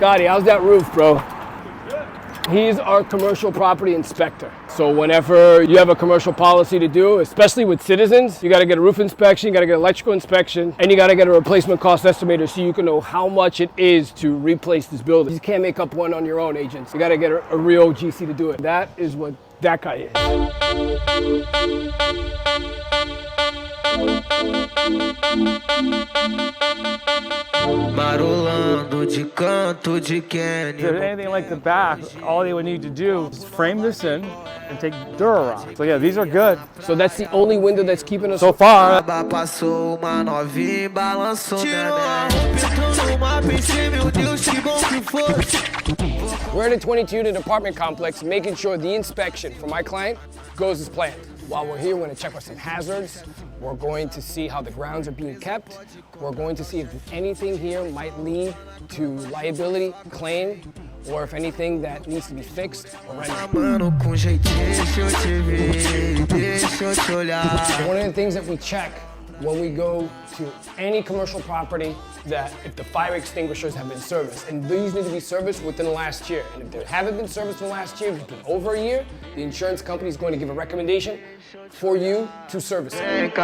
Gotti, how's that roof, bro? He's our commercial property inspector. So whenever you have a commercial policy to do, especially with citizens, you gotta get a roof inspection, you gotta get an electrical inspection, and you gotta get a replacement cost estimator so you can know how much it is to replace this building. You can't make up one on your own, agents. You gotta get a real GC to do it. That is what that guy is. Marolando de canto de Kenny. If there's anything like the back, all they would need to do is frame this in and take Durarock. So yeah, these are good. So that's the only window that's keeping us So far. Passou uma novinha e balançou minha We're in a 22 unit apartment complex making sure the inspection for my client goes as planned. While we're here, we're going to check for some hazards. We're going to see how the grounds are being kept. We're going to see if anything here might lead to liability, claim, or if anything that needs to be fixed or remedied. One of the things that we check when we go to any commercial property, that if the fire extinguishers have been serviced, and these need to be serviced within the last year. And if they haven't been serviced in the last year, if it's been over a year, the insurance company is going to give a recommendation for you to service it.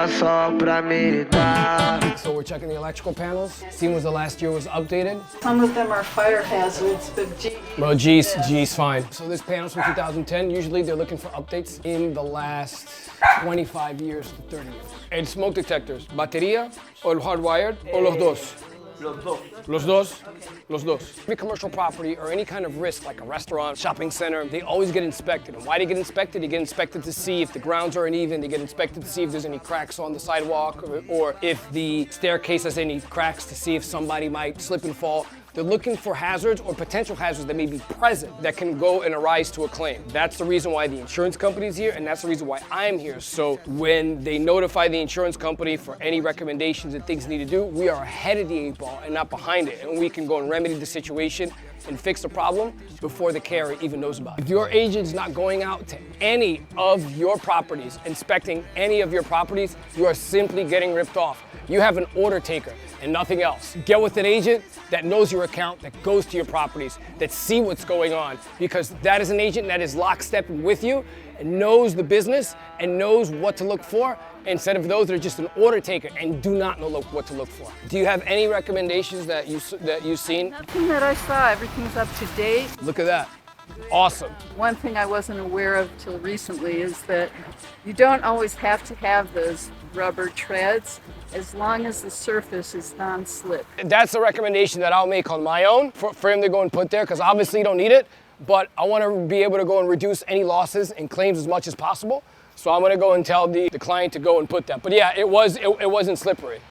So we're checking the electrical panels, seeing when the last year was updated. Some of them are fire hazards, but GE. Well, G's fine. So this panel's from 2010. Usually they're looking for updates in the last 25 years to 30 years. And smoke detectors, batería or hardwired or los dos? Los dos? Los dos. Every commercial property or any kind of risk like a restaurant, shopping center, they always get inspected. And why do they get inspected? They get inspected to see if the grounds are uneven. They get inspected to see if there's any cracks on the sidewalk or if the staircase has any cracks to see if somebody might slip and fall. They're looking for hazards or potential hazards that may be present that can go and arise to a claim. That's the reason why the insurance company is here, and that's the reason why I'm here. So when they notify the insurance company for any recommendations and things they need to do, we are ahead of the 8 ball and not behind it. And we can go and remedy the situation and fix the problem before the carrier even knows about it. If your agent's not going out to any of your properties, inspecting any of your properties, you are simply getting ripped off. You have an order taker and nothing else. Get with an agent that knows your account, that goes to your properties, that see what's going on, because that is an agent that is lockstep with you and knows the business and knows what to look for, instead of those that are just an order taker and do not know what to look for. Do you have any recommendations that you've seen? Nothing that I saw. Everything's up to date. Look at that. Awesome. One thing I wasn't aware of till recently is that you don't always have to have those rubber treads as long as the surface is non-slip. That's a recommendation that I'll make on my own for him to go and put there, because obviously you don't need it, but I want to be able to go and reduce any losses and claims as much as possible. So I'm going to go and tell the client to go and put that. But yeah, it wasn't slippery.